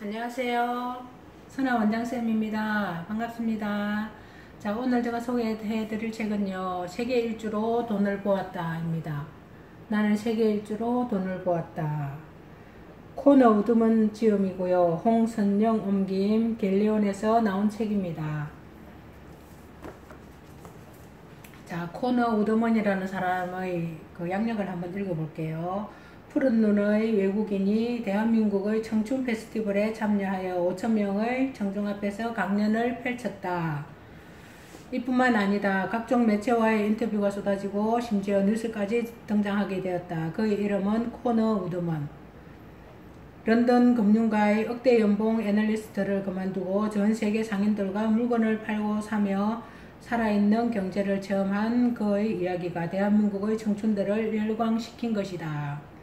안녕하세요. 선아 원장쌤입니다. 반갑습니다. 자, 오늘 제가 소개해 드릴 책은요, 세계 일주로 돈을 보았다 입니다. 나는 세계 일주로 돈을 보았다. 코너 우드먼 지음이고요, 홍선영 옮김 갤리온에서 나온 책입니다. 자, 코너 우드먼이라는 사람의 그 양력을 한번 읽어볼게요. 푸른 눈의 외국인이 대한민국의 청춘 페스티벌에 참여하여 5,000명의 청중 앞에서 강연을 펼쳤다. 이뿐만 아니다. 각종 매체와의 인터뷰가 쏟아지고 심지어 뉴스까지 등장하게 되었다. 그의 이름은 코너 우드먼. 런던 금융가의 억대 연봉 애널리스트를 그만두고 전 세계 상인들과 물건을 팔고 사며 살아있는 경제를 체험한 그의 이야기가 대한민국의 청춘들을 열광시킨 것이다.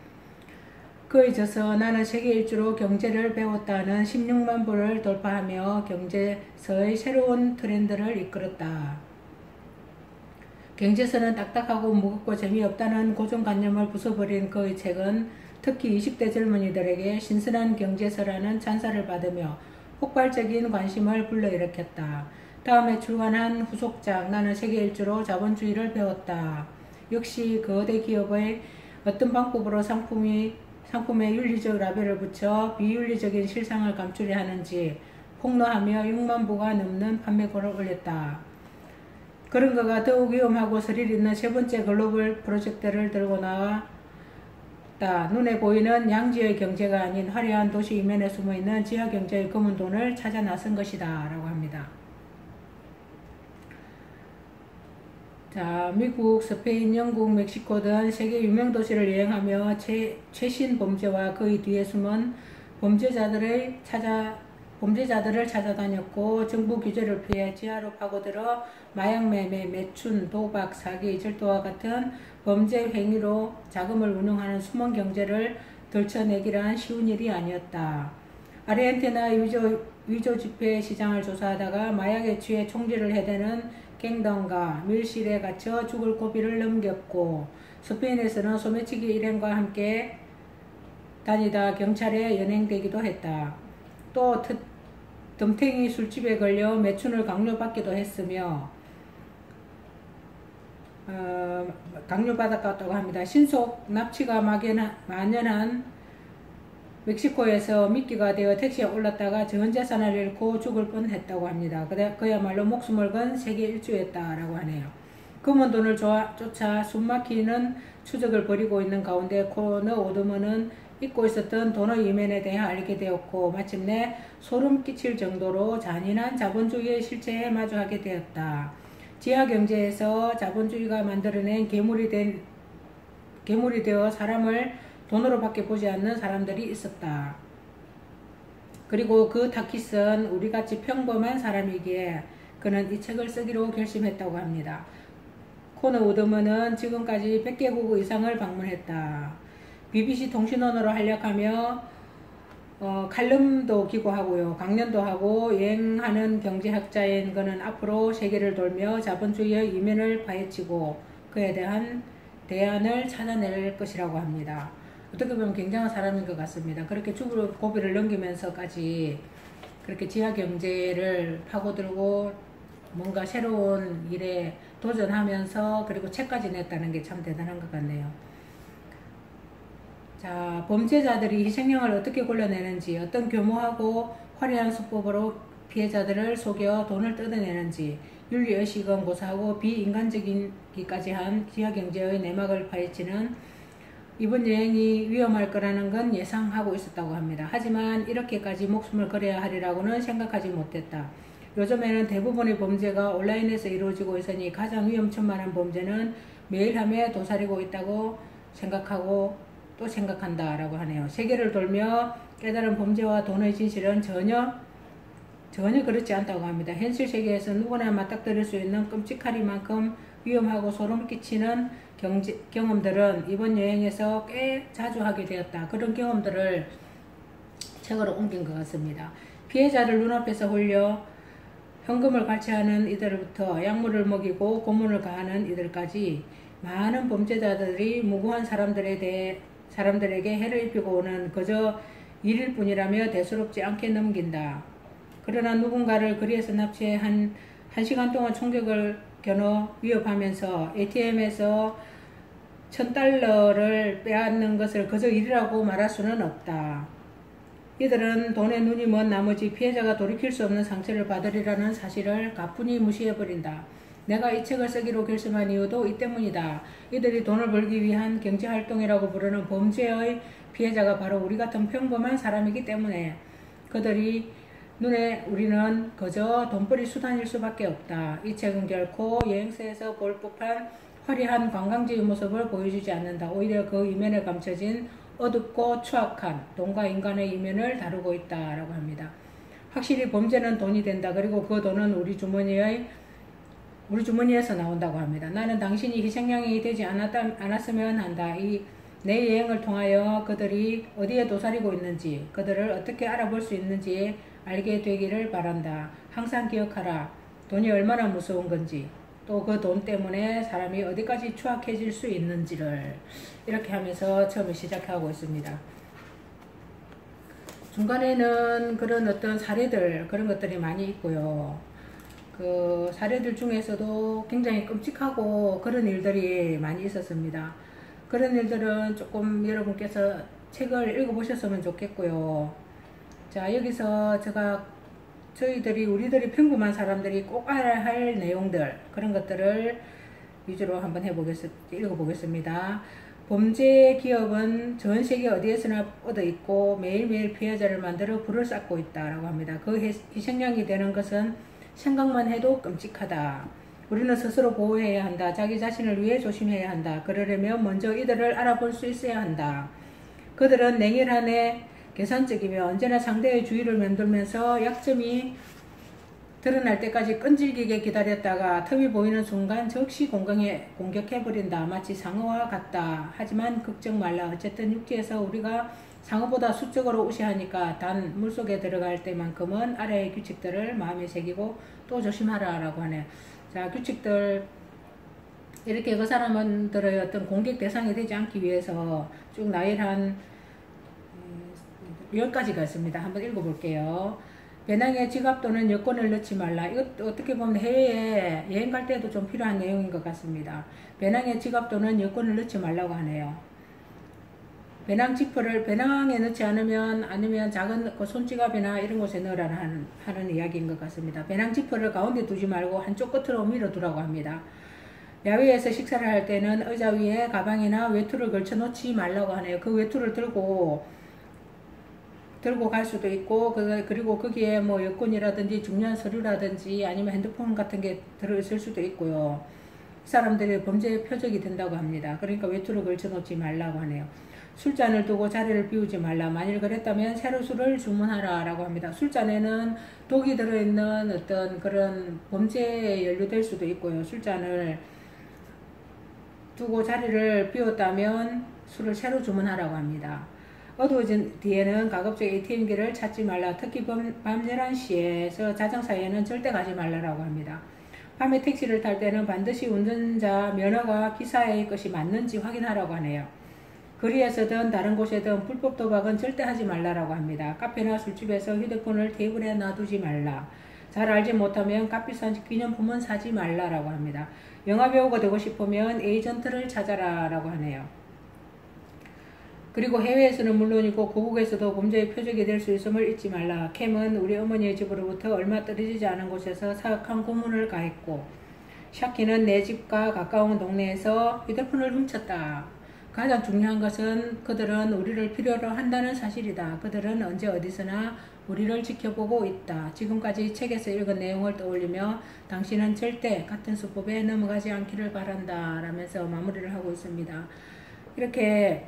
그의 저서 나는 세계 일주로 경제를 배웠다는 16만 부를 돌파하며 경제서의 새로운 트렌드를 이끌었다. 경제서는 딱딱하고 무겁고 재미없다는 고정관념을 부숴버린 그의 책은 특히 20대 젊은이들에게 신선한 경제서라는 찬사를 받으며 폭발적인 관심을 불러일으켰다. 다음에 출간한 후속작 나는 세계 일주로 자본주의를 배웠다. 역시 거대 기업의 어떤 방법으로 상품에 윤리적 라벨을 붙여 비윤리적인 실상을 감추려 하는지 폭로하며 6만 부가 넘는 판매고를 올렸다. 그런 그가 더욱 위험하고 스릴 있는 세 번째 글로벌 프로젝트를 들고 나왔다. 눈에 보이는 양지의 경제가 아닌 화려한 도시 이면에 숨어있는 지하경제의 검은 돈을 찾아 나선 것이다 라고 합니다. 자, 미국, 스페인, 영국, 멕시코 등 세계 유명 도시를 여행하며 최신 범죄와 그의 뒤에 숨은 범죄자들을 찾아다녔고 정부 규제를 피해 지하로 파고들어 마약 매매, 매춘, 도박, 사기, 절도와 같은 범죄 행위로 자금을 운용하는 숨은 경제를 들춰내기란 쉬운 일이 아니었다. 아르헨티나 위조 지폐 시장을 조사하다가 마약에 취해 총질을 해대는 갱단과 밀실에 갇혀 죽을 고비를 넘겼고 스페인에서는 소매치기 일행과 함께 다니다 경찰에 연행되기도 했다. 또 덤탱이 술집에 걸려 매춘을 강요받기도 했으며 강요받았다고 합니다. 신속 납치가 만연한 멕시코에서 미끼가 되어 택시에 올랐다가 전 재산을 잃고 죽을 뻔했다고 합니다. 그야말로 목숨을 건 세계 일주였다라고 하네요. 검은 돈을 쫓아 숨막히는 추적을 벌이고 있는 가운데 코너 우드먼은 잊고 있었던 돈의 이면에 대해 알게 되었고 마침내 소름 끼칠 정도로 잔인한 자본주의의 실체에 마주하게 되었다. 지하경제에서 자본주의가 만들어낸 괴물이 되어 사람을 돈으로밖에 보지 않는 사람들이 있었다. 그리고 그 타깃은 우리같이 평범한 사람이기에 그는 이 책을 쓰기로 결심했다고 합니다. 코너 우드먼은 지금까지 100개국 이상을 방문했다. BBC 통신원으로 활약하며 칼럼도 기고하고요. 강연도 하고 여행하는 경제학자인 그는 앞으로 세계를 돌며 자본주의의 이면을 파헤치고 그에 대한 대안을 찾아낼 것이라고 합니다. 어떻게 보면 굉장한 사람인 것 같습니다. 그렇게 죽을 고비를 넘기면서까지 그렇게 지하경제를 파고들고 뭔가 새로운 일에 도전하면서 그리고 책까지 냈다는 게 참 대단한 것 같네요. 자, 범죄자들이 희생양을 어떻게 골라내는지, 어떤 교모하고 화려한 수법으로 피해자들을 속여 돈을 뜯어내는지, 윤리의식은 고사하고 비인간적이기까지 한 지하경제의 내막을 파헤치는 이번 여행이 위험할 거라는 건 예상하고 있었다고 합니다. 하지만 이렇게까지 목숨을 걸어야 하리라고는 생각하지 못했다. 요즘에는 대부분의 범죄가 온라인에서 이루어지고 있으니 가장 위험천만한 범죄는 매일 함에 도사리고 있다고 생각하고 또 생각한다 라고 하네요. 세계를 돌며 깨달은 범죄와 돈의 진실은 전혀 그렇지 않다고 합니다. 현실 세계에서 누구나 맞닥뜨릴 수 있는 끔찍하리만큼 위험하고 소름 끼치는 경험들은 이번 여행에서 꽤 자주 하게 되었다. 그런 경험들을 책으로 옮긴 것 같습니다. 피해자를 눈앞에서 홀려 현금을 갈취하는 이들부터 약물을 먹이고 고문을 가하는 이들까지 많은 범죄자들이 무고한 사람들에게 해를 입히고 오는 그저 일일 뿐이라며 대수롭지 않게 넘긴다. 그러나 누군가를 거리에서 납치해 한 시간 동안 총격을 겨눠 위협하면서 ATM에서 $1000를 빼앗는 것을 그저 일이라고 말할 수는 없다. 이들은 돈에 눈이 먼 나머지 피해자가 돌이킬 수 없는 상처를 받으리라는 사실을 가뿐히 무시해버린다. 내가 이 책을 쓰기로 결심한 이유도 이 때문이다. 이들이 돈을 벌기 위한 경제활동이라고 부르는 범죄의 피해자가 바로 우리 같은 평범한 사람이기 때문에 그들이 눈에 우리는 그저 돈벌이 수단일 수밖에 없다. 이 책은 결코 여행사에서 볼 법한 화려한 관광지의 모습을 보여주지 않는다. 오히려 그 이면에 감춰진 어둡고 추악한 돈과 인간의 이면을 다루고 있다라고 합니다. 확실히 범죄는 돈이 된다. 그리고 그 돈은 우리 주머니에서 나온다고 합니다. 나는 당신이 희생양이 되지 않았으면 한다. 내 여행을 통하여 그들이 어디에 도사리고 있는지, 그들을 어떻게 알아볼 수 있는지 알게 되기를 바란다. 항상 기억하라. 돈이 얼마나 무서운 건지, 또 그 돈 때문에 사람이 어디까지 추악해질 수 있는지를 이렇게 하면서 처음에 시작하고 있습니다. 중간에는 그런 어떤 사례들, 그런 것들이 많이 있고요. 그 사례들 중에서도 굉장히 끔찍하고 그런 일들이 많이 있었습니다. 그런 일들은 조금 여러분께서 책을 읽어보셨으면 좋겠고요. 자, 여기서 우리들이 평범한 사람들이 꼭 알아야 할 내용들, 그런 것들을 위주로 한번 읽어보겠습니다. 범죄 기업은 전 세계 어디에서나 뻗어 있고 매일매일 피해자를 만들어 불을 쌓고 있다라고 합니다. 그 희생양이 되는 것은 생각만 해도 끔찍하다. 우리는 스스로 보호해야 한다. 자기 자신을 위해 조심해야 한다. 그러려면 먼저 이들을 알아볼 수 있어야 한다. 그들은 냉혈한에 계산적이며 언제나 상대의 주의를 맴돌면서 약점이 드러날 때까지 끈질기게 기다렸다가 틈이 보이는 순간 즉시 공격해버린다. 마치 상어와 같다. 하지만 걱정 말라. 어쨌든 육지에서 우리가 상어보다 수적으로 우세하니까 단 물속에 들어갈 때만큼은 아래의 규칙들을 마음에 새기고 또 조심하라 라고 하네요. 자, 규칙들, 이렇게 그 사람들의 어떤 공격 대상이 되지 않기 위해서 쭉 나열한 10가지가 있습니다. 한번 읽어볼게요. 배낭에 지갑 또는 여권을 넣지 말라. 이것도 어떻게 보면 해외에 여행 갈 때도 좀 필요한 내용인 것 같습니다. 배낭에 지갑 또는 여권을 넣지 말라고 하네요. 배낭 지퍼를 배낭에 넣지 아니면 작은 손지갑이나 이런 곳에 넣으라는 하는 이야기인 것 같습니다. 배낭 지퍼를 가운데 두지 말고 한쪽 끝으로 밀어두라고 합니다. 야외에서 식사를 할 때는 의자 위에 가방이나 외투를 걸쳐 놓지 말라고 하네요. 그 외투를 들고 갈 수도 있고, 그리고 거기에 뭐 여권이라든지 중요한 서류라든지 아니면 핸드폰 같은 게 들어있을 수도 있고요. 사람들이 범죄의 표적이 된다고 합니다. 그러니까 외투를 걸쳐 놓지 말라고 하네요. 술잔을 두고 자리를 비우지 말라. 만일 그랬다면 새로 술을 주문하라 라고 합니다. 술잔에는 독이 들어있는 어떤 그런 범죄에 연루될 수도 있고요. 술잔을 두고 자리를 비웠다면 술을 새로 주문하라고 합니다. 어두워진 뒤에는 가급적 ATM기를 찾지 말라. 특히 밤 11시에서 자정사이에는 절대 가지 말라라고 합니다. 밤에 택시를 탈 때는 반드시 운전자 면허가 기사의 것이 맞는지 확인하라고 하네요. 거리에서든 다른 곳에든 불법 도박은 절대 하지 말라라고 합니다. 카페나 술집에서 휴대폰을 테이블에 놔두지 말라. 잘 알지 못하면 값비싼 기념품은 사지 말라라고 합니다. 영화배우가 되고 싶으면 에이전트를 찾아라라고 하네요. 그리고 해외에서는 물론이고 고국에서도 범죄의 표적이 될 수 있음을 잊지 말라. 캠은 우리 어머니의 집으로부터 얼마 떨어지지 않은 곳에서 사악한 고문을 가했고, 샤키는 내 집과 가까운 동네에서 휴대폰을 훔쳤다. 가장 중요한 것은 그들은 우리를 필요로 한다는 사실이다. 그들은 언제 어디서나 우리를 지켜보고 있다. 지금까지 책에서 읽은 내용을 떠올리며 당신은 절대 같은 수법에 넘어가지 않기를 바란다 라면서 마무리를 하고 있습니다. 이렇게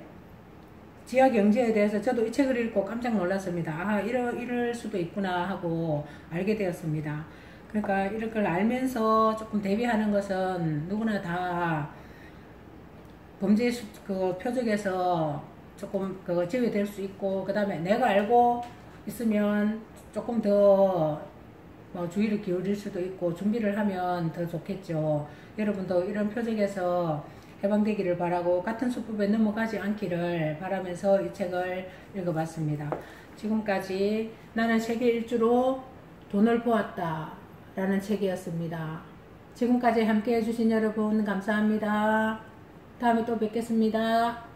지하 경제에 대해서 저도 이 책을 읽고 깜짝 놀랐습니다. 아, 이럴 수도 있구나 하고 알게 되었습니다. 그러니까 이런 걸 알면서 조금 대비하는 것은 누구나 다 범죄 그 표적에서 조금 제외될 수 있고, 그 다음에 내가 알고 있으면 조금 더 주의를 기울일 수도 있고 준비를 하면 더 좋겠죠. 여러분도 이런 표적에서 해방되기를 바라고 같은 수법에 넘어가지 않기를 바라면서 이 책을 읽어봤습니다. 지금까지 나는 세계 일주로 돈을 보았다 라는 책이었습니다. 지금까지 함께 해주신 여러분 감사합니다. 다음에 또 뵙겠습니다.